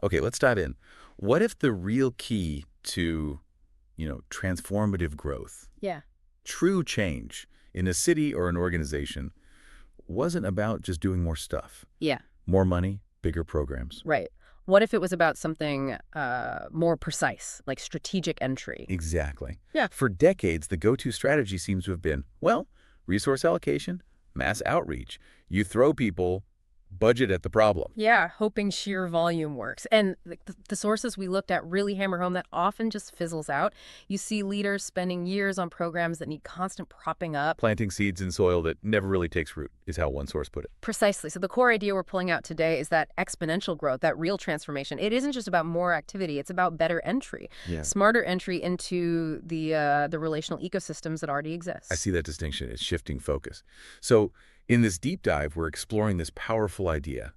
Okay, let's dive in. What if the real key to, transformative growth, Yeah. true change in a city or an organization wasn't about just doing more stuff, Yeah. more money, bigger programs? Right. What if it was about something more precise, like strategic entry? Exactly. Yeah. For decades, the go-to strategy seems to have been, well, resource allocation, mass outreach. You throw people, budget at the problem. Yeah, hoping sheer volume works. And the sources we looked at really hammer home that often just fizzles out. You see leaders spending years on programs that need constant propping up. Planting seeds in soil that never really takes root, is how one source put it. Precisely. So the core idea we're pulling out today is that exponential growth, that real transformation. It isn't just about more activity. It's about better entry, Yeah. smarter entry into the relational ecosystems that already exist. I see that distinction. It's shifting focus. So in this deep dive, we're exploring this powerful idea,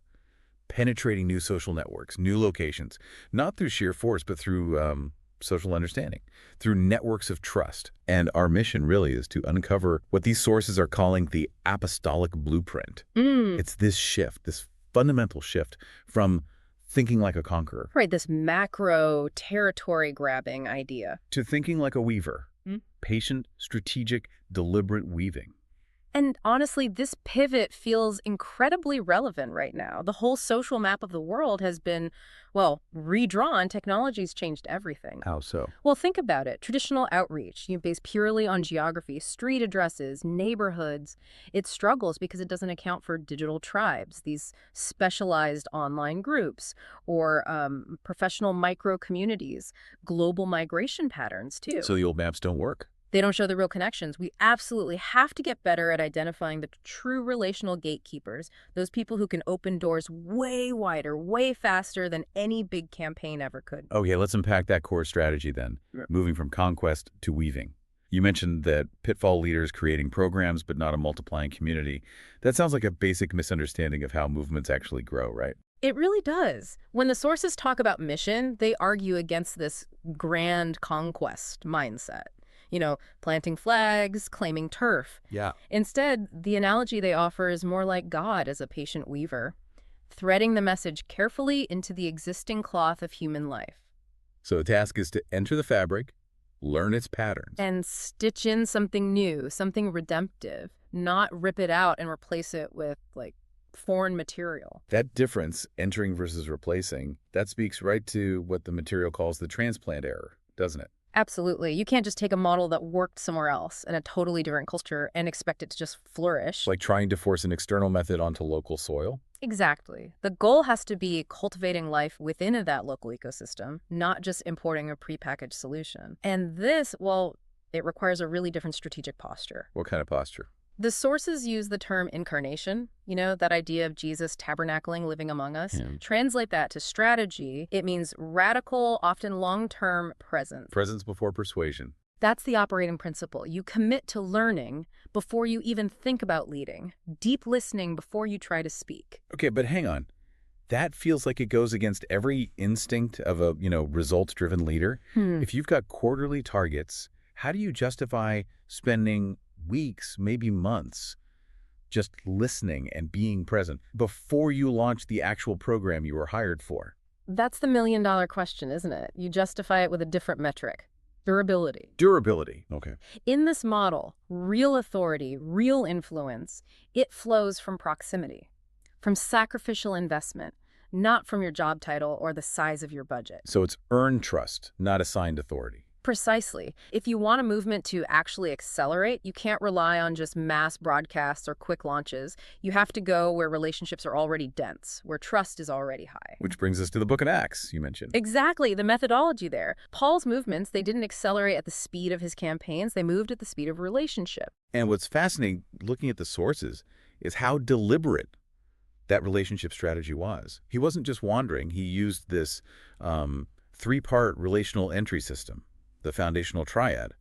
penetrating new social networks, new locations, not through sheer force, but through social understanding, through networks of trust. And our mission really is to uncover what these sources are calling the apostolic blueprint. It's this shift, this fundamental shift from thinking like a conqueror. Right, this macro territory grabbing idea. To thinking like a weaver. Patient, strategic, deliberate weaving. And honestly, this pivot feels incredibly relevant right now. The whole social map of the world has been, well, redrawn. Technology's changed everything. How so? Well, think about it. Traditional outreach, based purely on geography, street addresses, neighborhoods, it struggles because it doesn't account for digital tribes, these specialized online groups, or professional micro-communities, global migration patterns, too. So the old maps don't work. They don't show the real connections. We absolutely have to get better at identifying the true relational gatekeepers, those people who can open doors way wider, way faster than any big campaign ever could. Okay, let's unpack that core strategy then, moving from conquest to weaving. You mentioned that pitfall leaders creating programs but not a multiplying community. That sounds like a basic misunderstanding of how movements actually grow, right? It really does. When the sources talk about mission, they argue against this grand conquest mindset. Planting flags, claiming turf. Yeah. Instead, the analogy they offer is more like God as a patient weaver, threading the message carefully into the existing cloth of human life. So the task is to enter the fabric, learn its patterns. And stitch in something new, something redemptive, not rip it out and replace it with, foreign material. That difference, entering versus replacing, that speaks right to what the material calls the transplant error, doesn't it? Absolutely. You can't just take a model that worked somewhere else in a totally different culture and expect it to just flourish. Like trying to force an external method onto local soil? Exactly. The goal has to be cultivating life within that local ecosystem, not just importing a prepackaged solution. And this, well, it requires a really different strategic posture. What kind of posture? The sources use the term incarnation, that idea of Jesus tabernacling, living among us. Yeah. Translate that to strategy. It means radical, often long-term presence. Presence before persuasion. That's the operating principle. You commit to learning before you even think about leading. Deep listening before you try to speak. Okay, but hang on. That feels like it goes against every instinct of a, results-driven leader. If you've got quarterly targets, how do you justify spending weeks, maybe months, just listening and being present before you launch the actual program you were hired for? That's the million-dollar question, isn't it? You justify it with a different metric. Durability. Durability. Okay. In this model, real authority, real influence, it flows from proximity, from sacrificial investment, not from your job title or the size of your budget. So it's earned trust, not assigned authority. Precisely. If you want a movement to actually accelerate, you can't rely on just mass broadcasts or quick launches. You have to go where relationships are already dense, where trust is already high. Which brings us to the book of Acts, you mentioned. Exactly, the methodology there. Paul's movements, they didn't accelerate at the speed of his campaigns. They moved at the speed of relationship. And what's fascinating, looking at the sources, is how deliberate that relationship strategy was. He wasn't just wandering. He used this three-part relational entry system, the foundational triad,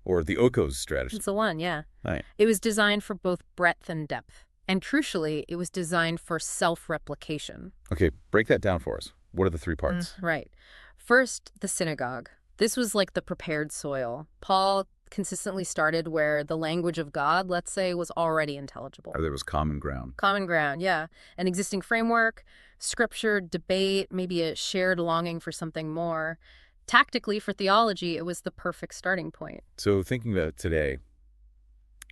or the Oikos strategy. It's the one, yeah. Right. It was designed for both breadth and depth. And crucially, it was designed for self-replication. Okay, break that down for us. What are the three parts? Right. First, the synagogue. This was like the prepared soil. Paul consistently started where the language of God, let's say, was already intelligible. Or there was common ground. Common ground, yeah. An existing framework, Scripture, debate, maybe a shared longing for something more. Tactically, for theology, it was the perfect starting point. So thinking about today,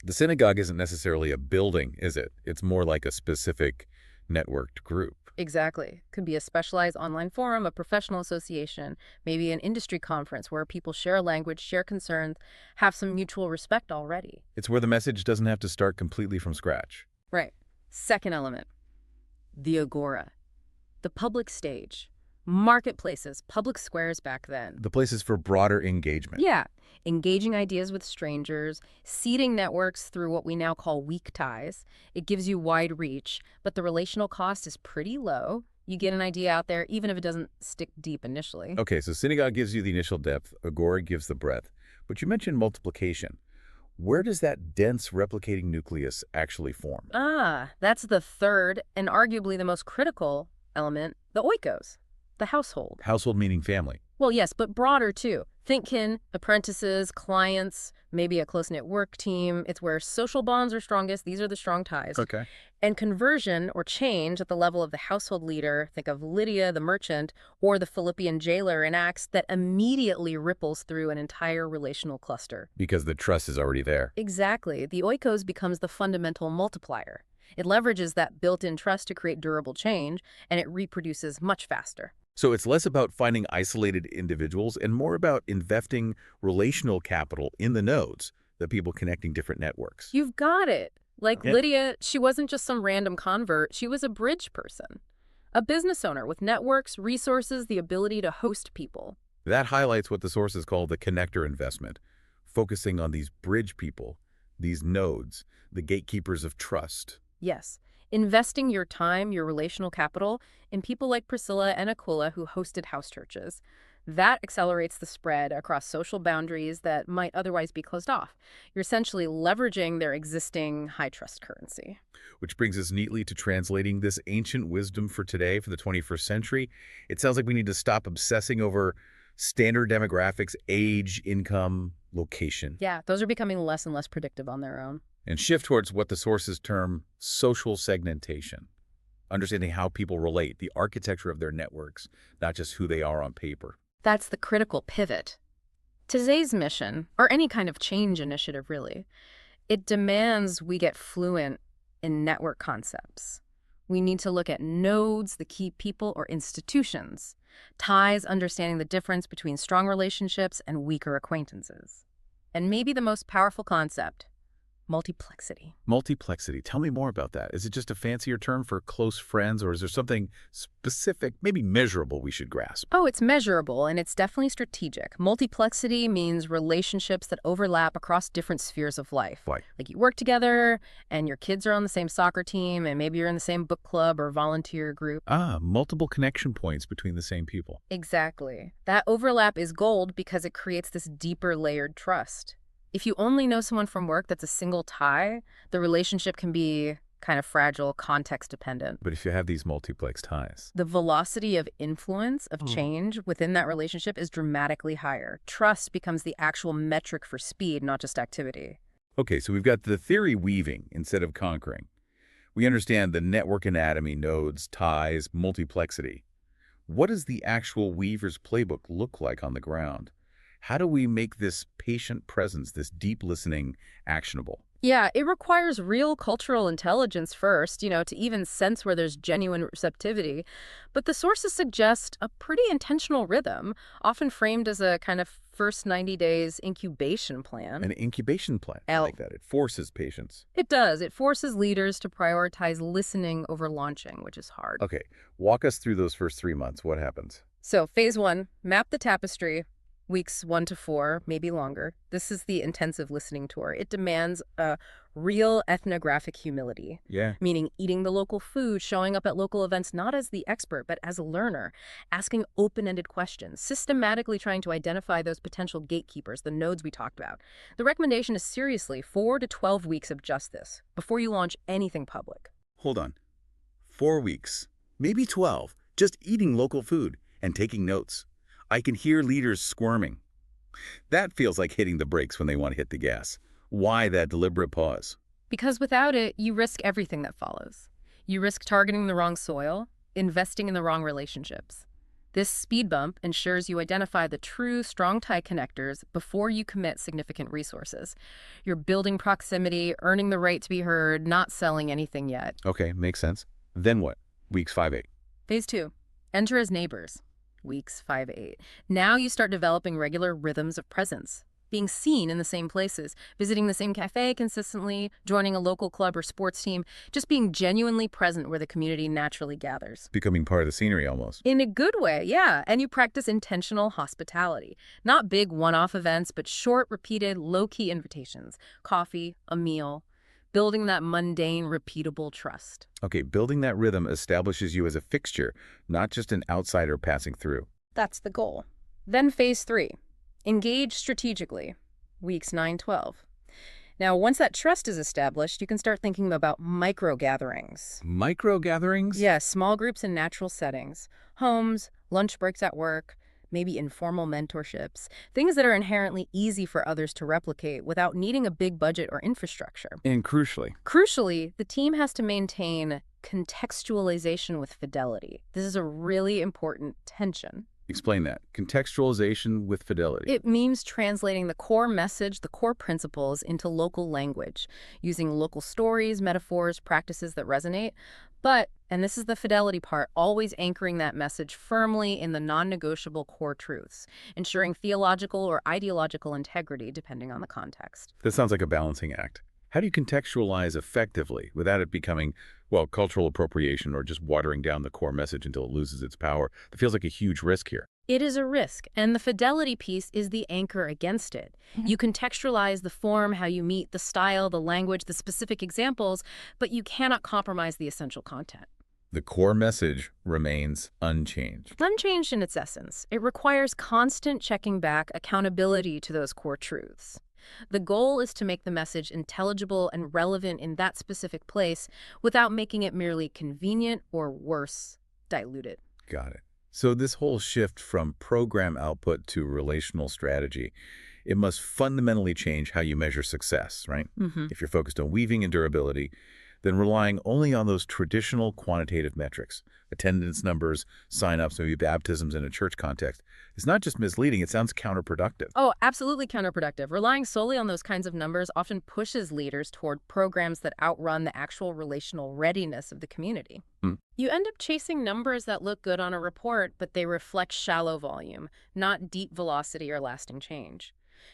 the synagogue isn't necessarily a building, is it? It's more like a specific networked group. Exactly. Could be a specialized online forum, a professional association, maybe an industry conference where people share a language, share concerns, have some mutual respect already. It's where the message doesn't have to start completely from scratch. Right. Second element, the agora, the public stage. Marketplaces, public squares back then. The place is for broader engagement. Yeah, engaging ideas with strangers, seeding networks through what we now call weak ties. It gives you wide reach, but the relational cost is pretty low. You get an idea out there, even if it doesn't stick deep initially. Okay, so synagogue gives you the initial depth, agora gives the breadth. But you mentioned multiplication. Where does that dense replicating nucleus actually form? That's the third and arguably the most critical element, the oikos, the household. Household meaning family. Well, yes, but broader too. Think kin, apprentices, clients, maybe a close-knit work team. It's where social bonds are strongest. These are the strong ties. Okay. And conversion or change at the level of the household leader, think of Lydia, the merchant, or the Philippian jailer in Acts, that immediately ripples through an entire relational cluster. Because the trust is already there. Exactly. The oikos becomes the fundamental multiplier. It leverages that built-in trust to create durable change, and it reproduces much faster. So it's less about finding isolated individuals and more about investing relational capital in the nodes, the people connecting different networks. You've got it. Like Yeah. Lydia, she wasn't just some random convert. She was a bridge person, a business owner with networks, resources, the ability to host people. That highlights what the sources call the connector investment, focusing on these bridge people, these nodes, the gatekeepers of trust. Yes, investing your time, your relational capital, in people like Priscilla and Aquila who hosted house churches. That accelerates the spread across social boundaries that might otherwise be closed off. You're essentially leveraging their existing high-trust currency. Which brings us neatly to translating this ancient wisdom for today, for the 21st century. It sounds like we need to stop obsessing over standard demographics, age, income, location, Yeah, those are becoming less and less predictive on their own. and shift towards what the sources term social segmentation, understanding how people relate, the architecture of their networks, not just who they are on paper. That's the critical pivot. Today's mission, or any kind of change initiative really, it demands we get fluent in network concepts. We need to look at nodes, the key people or institutions, ties, understanding the difference between strong relationships and weaker acquaintances. And maybe the most powerful concept, multiplexity. Multiplexity. Tell me more about that. Is it just a fancier term for close friends, or is there something specific, maybe measurable, we should grasp? Oh, it's measurable, and it's definitely strategic. Multiplexity means relationships that overlap across different spheres of life. Like You work together, and your kids are on the same soccer team, and maybe you're in the same book club or volunteer group. multiple connection points between the same people. Exactly. That overlap is gold because it creates this deeper layered trust. If you only know someone from work that's a single tie, the relationship can be kind of fragile, context dependent. But if you have these multiplex ties, The velocity of influence, of change within that relationship is dramatically higher. Trust becomes the actual metric for speed, not just activity. okay, so we've got the theory weaving instead of conquering. We understand the network anatomy, nodes, ties, multiplexity. What does the actual weaver's playbook look like on the ground? How do we make this patient presence, this deep listening, actionable? Yeah, it requires real cultural intelligence first, to even sense where there's genuine receptivity. But the sources suggest a pretty intentional rhythm, often framed as a kind of first 90 days incubation plan. An incubation plan, I like that. It forces patience. It does. It forces leaders to prioritize listening over launching, which is hard. Okay, walk us through those first 3 months. What happens? So phase 1, map the tapestry. Weeks 1 to 4, maybe longer. This is the intensive listening tour. It demands a real ethnographic humility, Yeah. meaning eating the local food, showing up at local events not as the expert, but as a learner, asking open-ended questions, systematically trying to identify those potential gatekeepers, the nodes we talked about. The recommendation is seriously 4 to 12 weeks of just this before you launch anything public. Hold on. 4 weeks, maybe 12, just eating local food and taking notes. I can hear leaders squirming. That feels like hitting the brakes when they want to hit the gas. Why that deliberate pause? Because without it, you risk everything that follows. You risk targeting the wrong soil, investing in the wrong relationships. This speed bump ensures you identify the true strong tie connectors before you commit significant resources. You're building proximity, earning the right to be heard, not selling anything yet. Okay, makes sense. Then what? Weeks 5-8. Phase 2. Enter as neighbors. Weeks 5-8. Now you start developing regular rhythms of presence. Being seen in the same places, visiting the same cafe consistently, joining a local club or sports team, just being genuinely present where the community naturally gathers. Becoming part of the scenery almost. In a good way, yeah. And you practice intentional hospitality. Not big one-off events, but short, repeated, low-key invitations. Coffee, a meal. Building that mundane, repeatable trust. Okay, building that rhythm establishes you as a fixture, not just an outsider passing through. That's the goal. Then phase 3. Engage strategically. Weeks 9-12. Now, once that trust is established, you can start thinking about micro-gatherings. Micro-gatherings? Yes, small groups in natural settings. Homes, lunch breaks at work, maybe informal mentorships. Things that are inherently easy for others to replicate without needing a big budget or infrastructure. And Crucially, the team has to maintain contextualization with fidelity. This is a really important tension. explain that. Contextualization with fidelity. It means translating the core message, the core principles into local language, using local stories, metaphors, practices that resonate. But, and this is the fidelity part, always anchoring that message firmly in the non-negotiable core truths, ensuring theological or ideological integrity depending on the context. That sounds like a balancing act. How do you contextualize effectively without it becoming, well, cultural appropriation or just watering down the core message until it loses its power? It feels like a huge risk here. It is a risk, and the fidelity piece is the anchor against it. You contextualize the form, how you meet, the style, the language, the specific examples, but you cannot compromise the essential content. The core message remains unchanged. Unchanged in its essence. It requires constant checking back, accountability to those core truths. The goal is to make the message intelligible and relevant in that specific place without making it merely convenient or, worse, diluted. Got it. So this whole shift from program output to relational strategy, it must fundamentally change how you measure success, right? If you're focused on weaving and durability, then relying only on those traditional quantitative metrics, attendance numbers, sign-ups, maybe baptisms in a church context, it's not just misleading, it sounds counterproductive. Oh, absolutely counterproductive. Relying solely on those kinds of numbers often pushes leaders toward programs that outrun the actual relational readiness of the community. You end up chasing numbers that look good on a report, but they reflect shallow volume, not deep velocity or lasting change.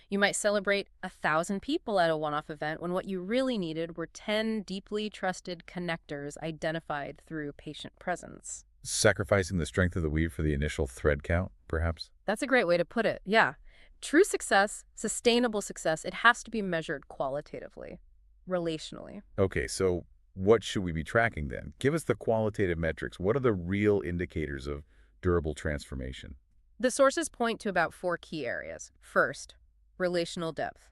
You might celebrate 1,000 people at a one-off event when what you really needed were 10 deeply trusted connectors identified through patient presence. Sacrificing the strength of the weave for the initial thread count, perhaps? That's a great way to put it, yeah. True success, sustainable success, it has to be measured qualitatively, relationally. Okay, so what should we be tracking then? Give us the qualitative metrics. What are the real indicators of durable transformation? The sources point to about 4 key areas. First, relational depth.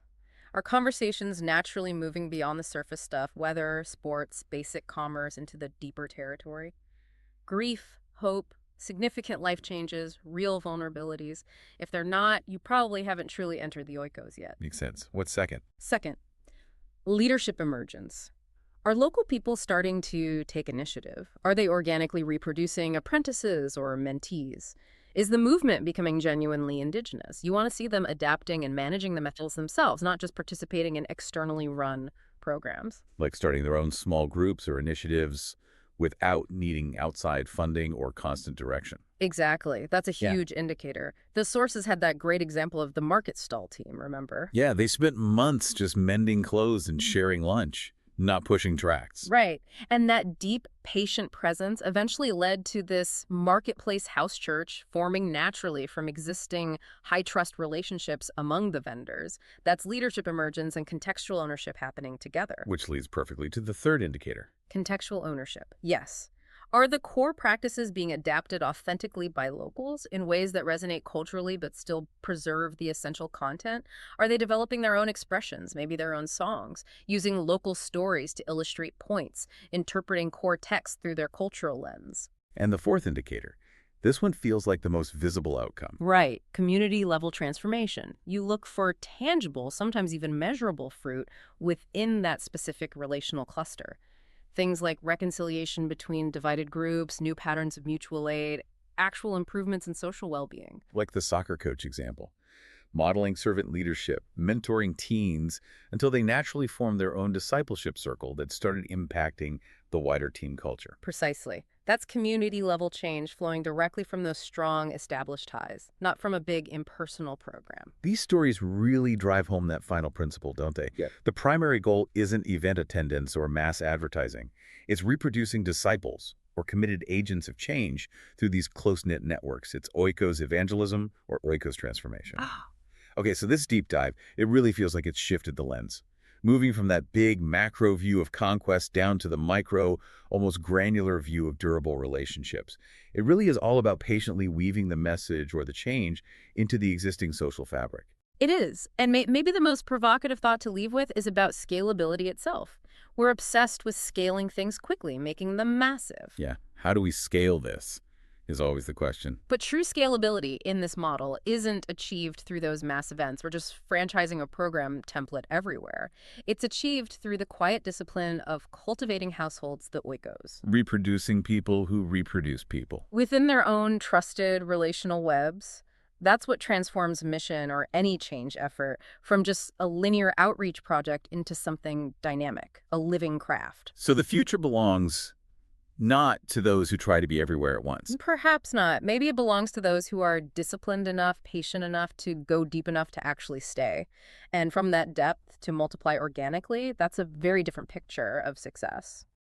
Are conversations naturally moving beyond the surface stuff, weather, sports, basic commerce, into the deeper territory? Grief, hope, significant life changes, real vulnerabilities. If they're not, you probably haven't truly entered the oikos yet. Makes sense. What's second? Second, leadership emergence. Are local people starting to take initiative? Are they organically reproducing apprentices or mentees? Is the movement becoming genuinely indigenous? You want to see them adapting and managing the methods themselves, not just participating in externally run programs. Like starting their own small groups or initiatives without needing outside funding or constant direction. Exactly. That's a huge indicator. The sources had that great example of the market stall team, remember? Yeah, they spent months just mending clothes and sharing lunch, not pushing tracts. Right. And that deep, patient presence eventually led to this marketplace house church forming naturally from existing high-trust relationships among the vendors. That's leadership emergence and contextual ownership happening together. Which leads perfectly to the third indicator. Contextual ownership, yes. Are the core practices being adapted authentically by locals in ways that resonate culturally but still preserve the essential content? Are they developing their own expressions, maybe their own songs, using local stories to illustrate points, interpreting core text through their cultural lens? And the fourth indicator. This one feels like the most visible outcome. Right. Community-level transformation. You look for tangible, sometimes even measurable fruit within that specific relational cluster. Things like reconciliation between divided groups, new patterns of mutual aid, actual improvements in social well-being. Like the soccer coach example. Modeling servant leadership, mentoring teens until they naturally formed their own discipleship circle that started impacting the wider team culture. Precisely. That's community-level change flowing directly from those strong, established ties, not from a big impersonal program. These stories really drive home that final principle, don't they? Yeah. The primary goal isn't event attendance or mass advertising. It's reproducing disciples or committed agents of change through these close-knit networks. It's Oikos evangelism or Oikos transformation. Okay, so this deep dive, it really feels like it's shifted the lens. Moving from that big macro view of conquest down to the micro, almost granular view of durable relationships. It really is all about patiently weaving the message or the change into the existing social fabric. It is. And maybe the most provocative thought to leave with is about scalability itself. We're obsessed with scaling things quickly, making them massive. Yeah, how do we scale this is always the question. But true scalability in this model isn't achieved through those mass events. We're just franchising a program template everywhere. It's achieved through the quiet discipline of cultivating households, the oikos, Reproducing people who reproduce people. within their own trusted relational webs. That's what transforms mission or any change effort from just a linear outreach project into something dynamic, a living craft. So the future belongs not to those who try to be everywhere at once. Perhaps not. Maybe it belongs to those who are disciplined enough, patient enough to go deep enough to actually stay. And from that depth to multiply organically, that's a very different picture of success.